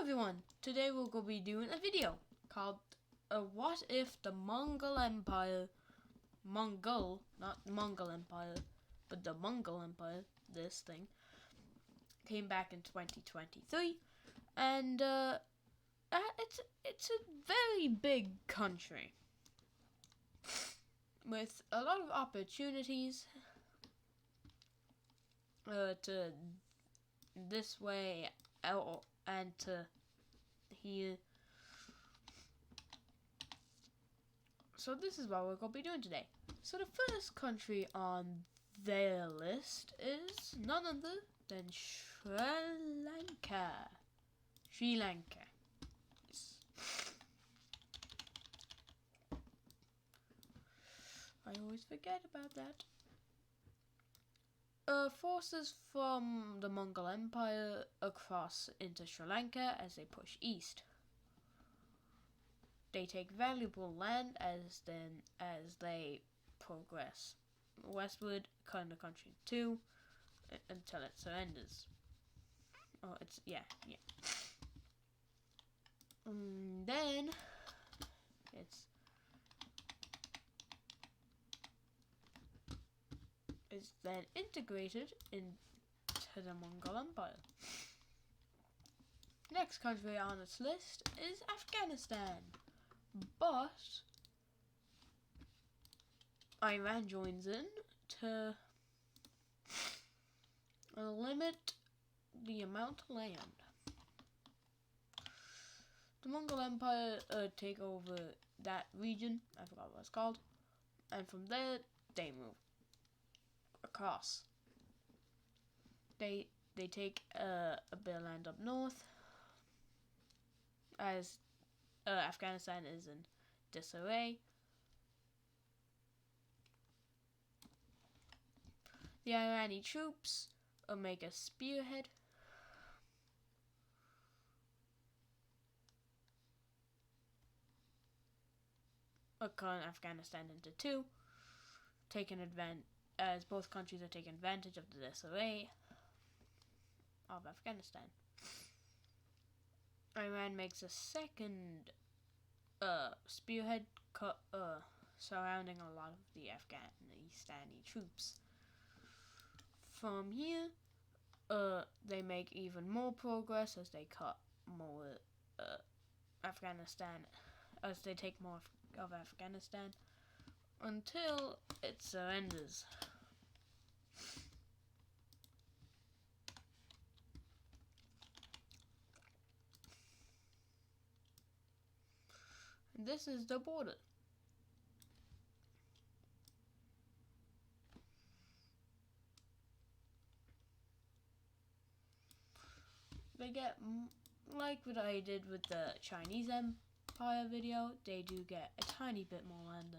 everyone, today we're going to be doing a video called What If the Mughal Empire, not the Mongol Empire, but the Mughal Empire, this thing, came back in 2023, and it's a very big country with a lot of opportunities to this way out and to here. So this is what we're going to be doing today. So the first country on their list is none other than Sri Lanka. Sri Lanka. Yes. I always forget about that. Forces from the Mongol Empire across into Sri Lanka as they push east. They take valuable land as they progress westward, cutting the country in two until it surrenders. Oh, then it's then integrated into the Mongol Empire. Next country on its list is Afghanistan, but Iran joins in to limit the amount of land. The Mongol Empire take over that region, I forgot what it's called, and from there they move across. They take a bit of land up north, as Afghanistan is in disarray. The Iranian troops make a spearhead. Cutting Afghanistan into two, as both countries are taking advantage of the disarray of Afghanistan. Iran makes a second spearhead surrounding a lot of the Afghanistani troops. From here, they make even more progress as they cut more Afghanistan, as they take more of Afghanistan until it surrenders. And this is the border. They get, like what I did with the Chinese Empire video, they do get a tiny bit more land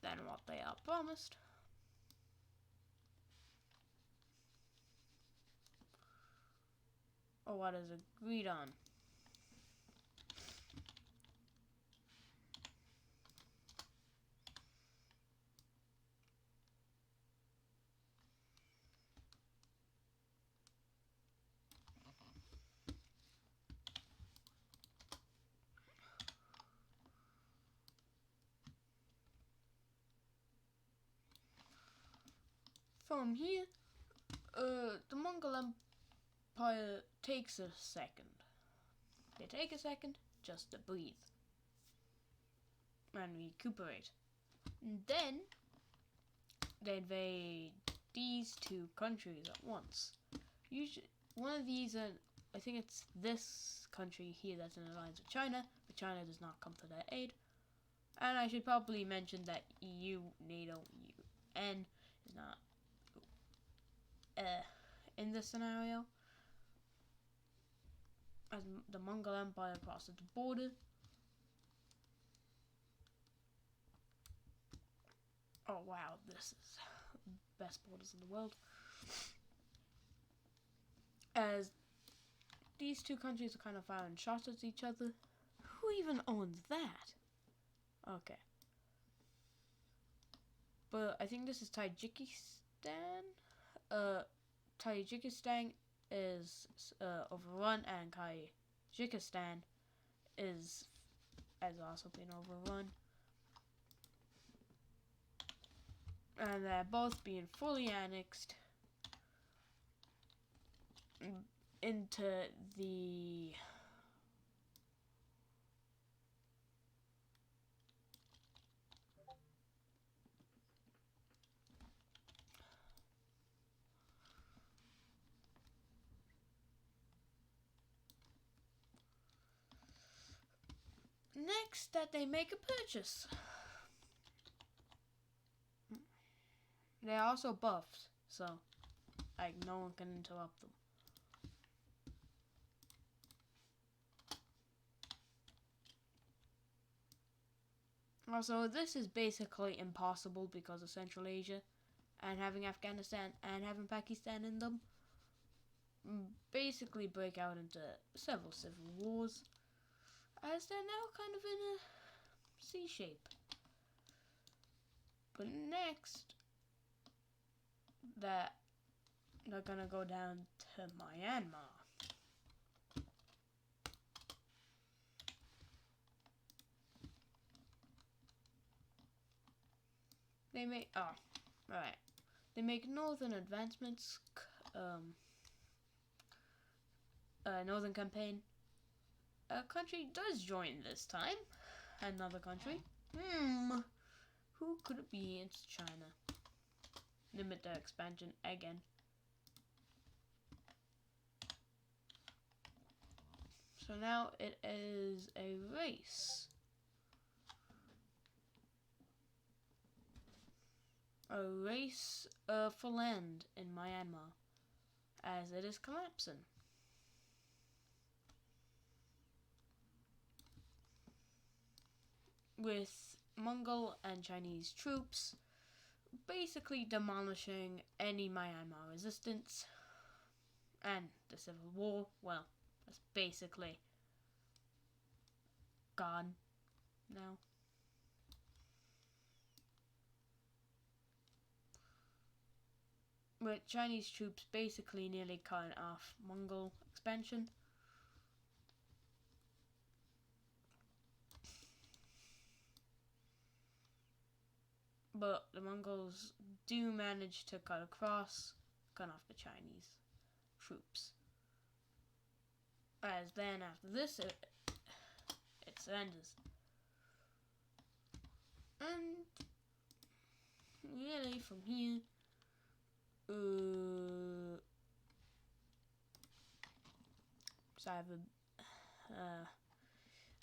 than what they are promised. Or what is agreed on. From here, the Mongol Empire takes a second. They take a second just to breathe and recuperate. And then they invade these two countries at once. Usually, one of these, I think it's this country here that's in alliance with China, but China does not come to their aid. And I should probably mention that EU, NATO, UN is not in this scenario, as the Mongol Empire crosses the border. Oh wow, this is the best borders in the world. As these two countries are kind of firing shots at each other. Who even owns that? Okay. But I think this is Tajikistan. Tajikistan is overrun, and Kyrgyzstan has also been overrun. And they're both being fully annexed into the next that they make a purchase. They're also buffed, so like no one can interrupt them. Also, this is basically impossible because of Central Asia and having Afghanistan and having Pakistan in them basically break out into several civil wars, as they're now kind of in a C shape. But next, that they're gonna go down to Myanmar. They make They make northern advancements. Northern campaign. A country does join this time. Another country. Who could it be? It's China. Limit their expansion again. So now it is a race. A race for land in Myanmar, as it is collapsing. With Mongol and Chinese troops basically demolishing any Myanmar resistance, and the civil war, well, that's basically gone now. With Chinese troops basically nearly cutting off Mongol expansion. But the Mongols do manage to cut off the Chinese troops. As then after this, it surrenders. And really from here, so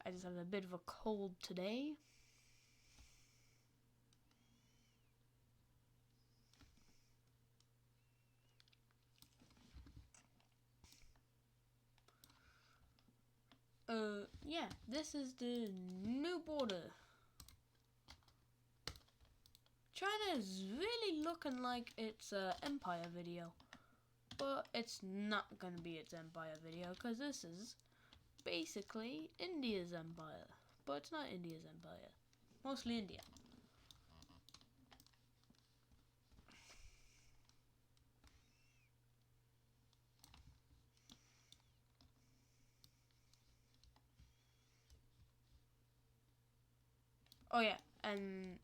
I just have a bit of a cold today. Yeah, this is the new border. China is really looking like it's an empire video, but it's not gonna be its empire video, because this is basically India's empire, but it's not India's empire, mostly India. Oh yeah, and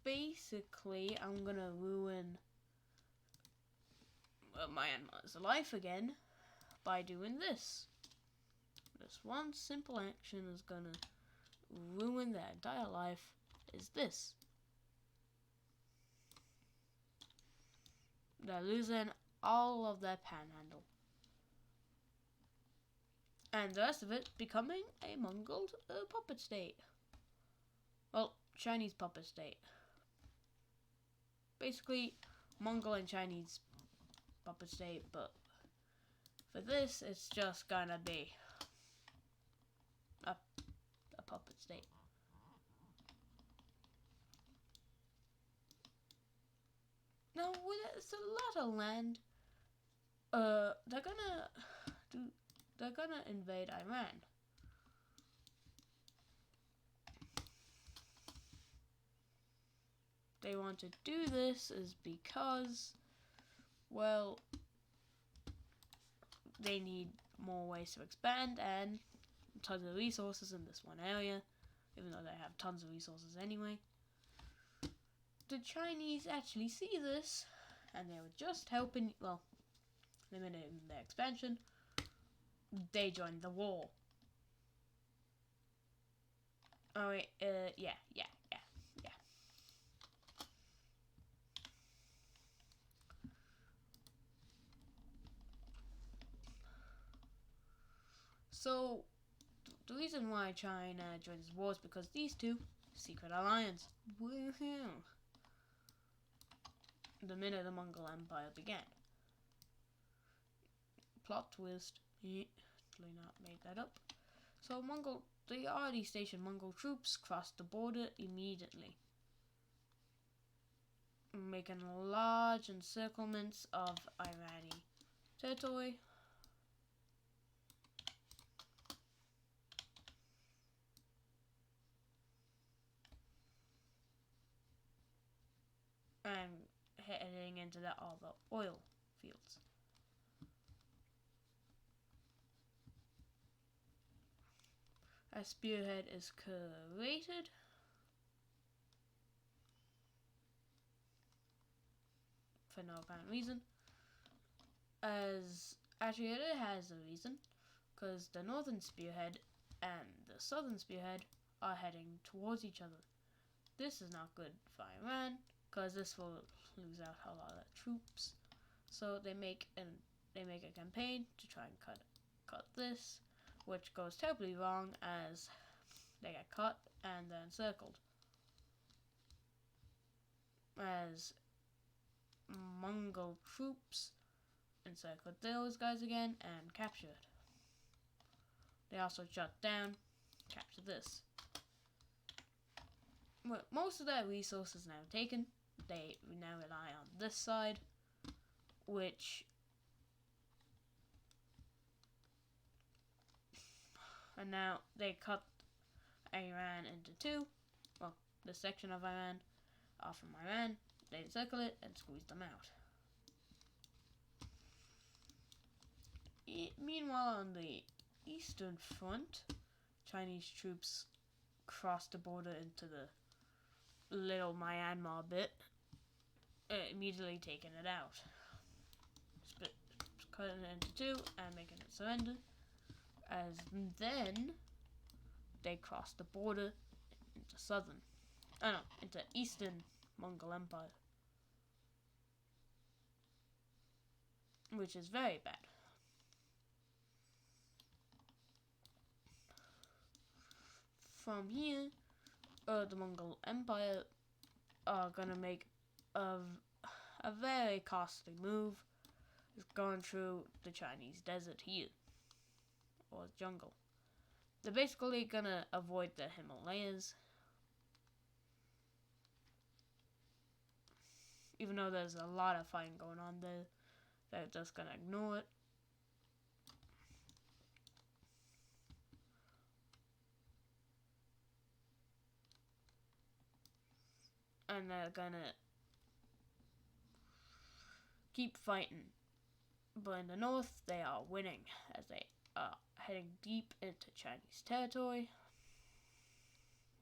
basically I'm gonna ruin Myanmar's life again by doing this. This one simple action is gonna ruin their entire life, is this. They're losing all of their panhandle. And the rest of it becoming a Mongol puppet state. Well, Chinese puppet state. Basically, Mongol and Chinese puppet state, but for this, it's just gonna be a puppet state. Now, it's a lot of land. They're gonna invade Iran. They want to do this is because, well, they need more ways to expand and tons of resources in this one area, even though they have tons of resources anyway. The Chinese actually see this, and they were just helping, well, limiting their expansion. They joined the war. Oh wait, yeah. So, the reason why China joins the war is because these two, secret alliance. Woohoo! The minute the Mongol Empire began. Plot twist. Totally not made that up. So the already stationed Mongol troops crossed the border immediately, making large encirclements of Iranian territory. And heading into all the oil fields. A spearhead is created. For no apparent reason. As actually it has a reason, because the northern spearhead and the southern spearhead are heading towards each other. This is not good for Iran, because this will lose out a lot of troops. So they make a campaign to try and cut this, which goes terribly wrong as they get cut and then encircled. As Mongol troops encircled those guys again and captured. They also shut down, captured this. Well, most of their resources now taken. They now rely on this side, which and now they cut Iran into two. Well, this section of Iran off from Iran. They encircle it and squeeze them out. Meanwhile, on the eastern front, Chinese troops crossed the border into the little Myanmar bit, immediately taking it out. Cutting it into two and making it surrender. As then, they crossed the border into eastern Mongol Empire. Which is very bad. From here, the Mongol Empire are gonna make a very costly move. It's going through the Chinese desert here, or jungle. They're basically gonna avoid the Himalayas, even though there's a lot of fighting going on there. They're just gonna ignore it. And they're gonna keep fighting. But in the north, they are winning as they are heading deep into Chinese territory,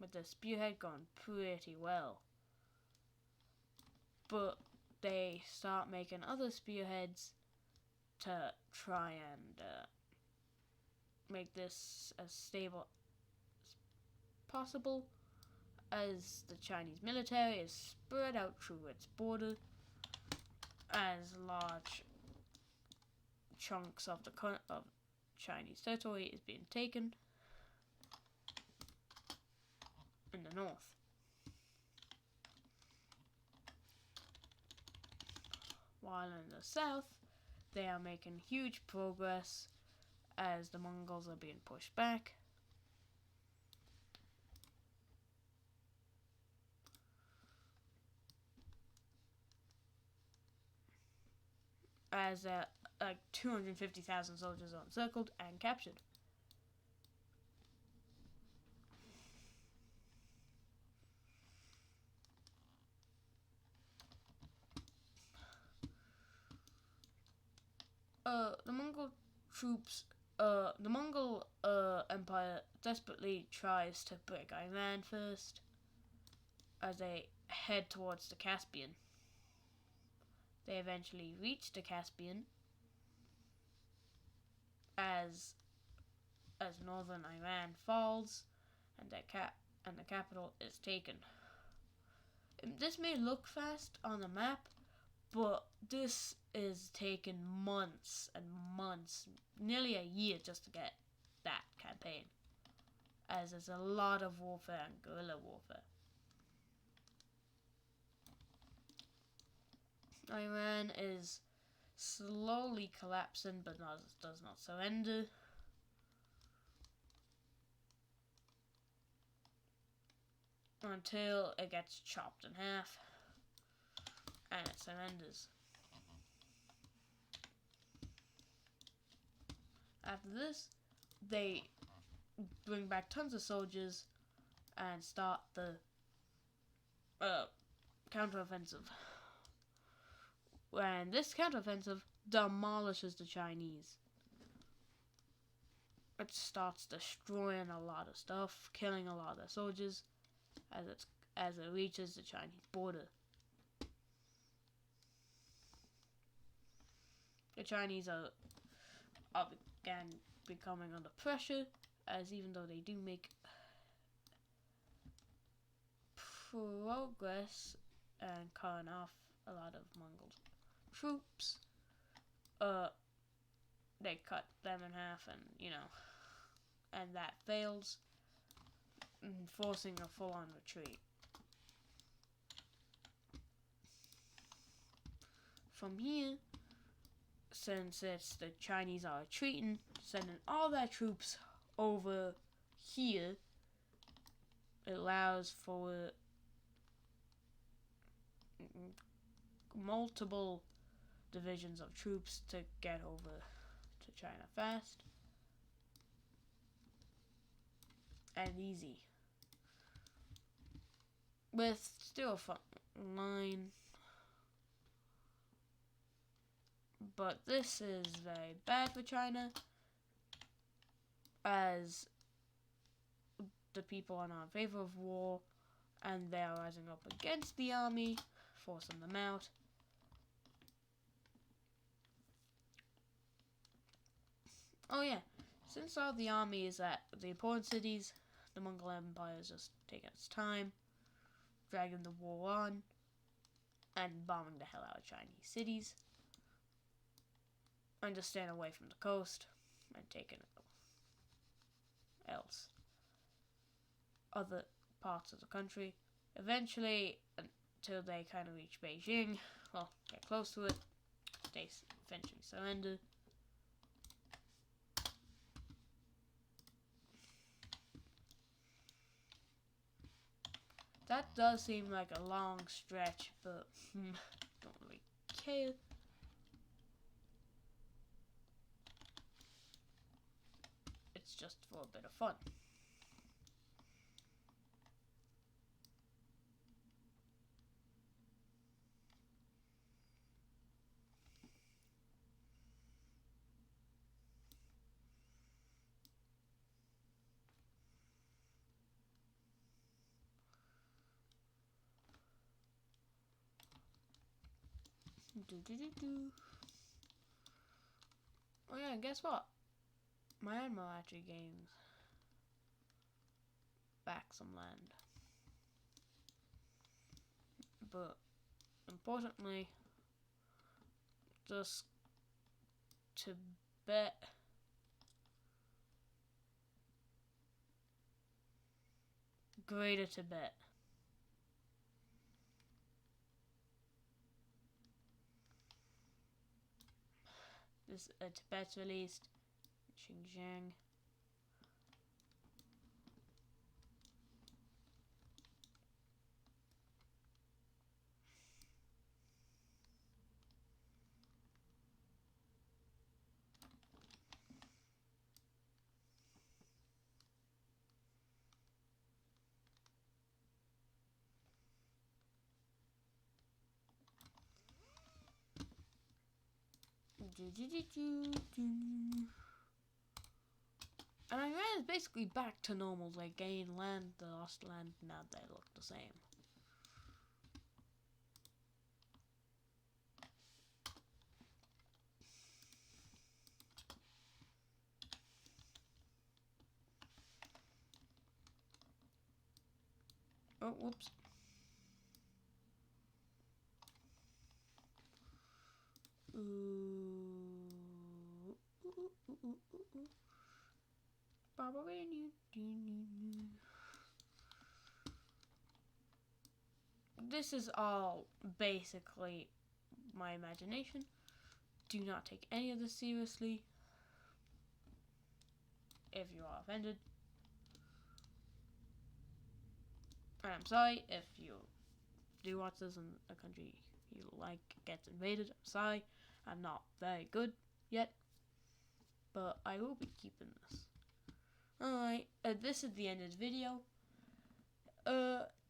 with the spearhead going pretty well. But they start making other spearheads to try and make this as stable as possible, as the Chinese military is spread out through its border, as large chunks of Chinese territory is being taken in the north. While in the south, they are making huge progress as the Mongols are being pushed back. As 250,000 soldiers are encircled and captured. The Mongol troops, the Mongol Empire desperately tries to break Iran first as they head towards the Caspian. They eventually reach the Caspian as northern Iran falls and the capital is taken. This may look fast on the map, but this is taken months and months, nearly a year just to get that campaign, as there's a lot of warfare and guerrilla warfare. Iran is slowly collapsing, but does not surrender. Until it gets chopped in half and it surrenders. After this, they bring back tons of soldiers and start the counteroffensive. When this counteroffensive demolishes the Chinese. It starts destroying a lot of stuff, killing a lot of soldiers as it reaches the Chinese border. The Chinese are again becoming under pressure, as even though they do make progress and cutting off a lot of Mongol troops, they cut them in half, and that fails, forcing a full-on retreat. From here, since it's the Chinese are retreating, sending all their troops over here, it allows for multiple divisions of troops to get over to China fast and easy, with still a front line. But this is very bad for China, as the people are not in favor of war, and they are rising up against the army, forcing them out. Oh yeah, since all the army is at the important cities, the Mongol Empire is just taking its time, dragging the war on, and bombing the hell out of Chinese cities, and just staying away from the coast and taking other parts of the country. Eventually, until they kind of reach Beijing, well, get close to it, they eventually surrender. That does seem like a long stretch, but don't really care. It's just for a bit of fun. Oh yeah, and guess what? Myanmar actually gains back some land. But importantly, just Tibet Greater Tibet. This Tibet's released. Xinjiang. And I ran it basically back to normal. They gained land, they lost land, now they look the same. Oh, whoops. This is all basically my imagination. Do not take any of this seriously. If you are offended, and I'm sorry if you do watch this and a country you like gets invaded. I'm sorry, I'm not very good yet, but I will be keeping this. Alright, this is the end of the video.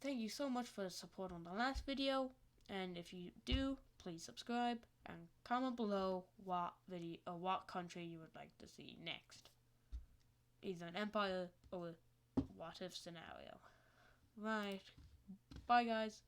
Thank you so much for the support on the last video, and if you do, please subscribe and comment below what video or what country you would like to see next. Either an empire or a what if scenario. Right. Bye guys.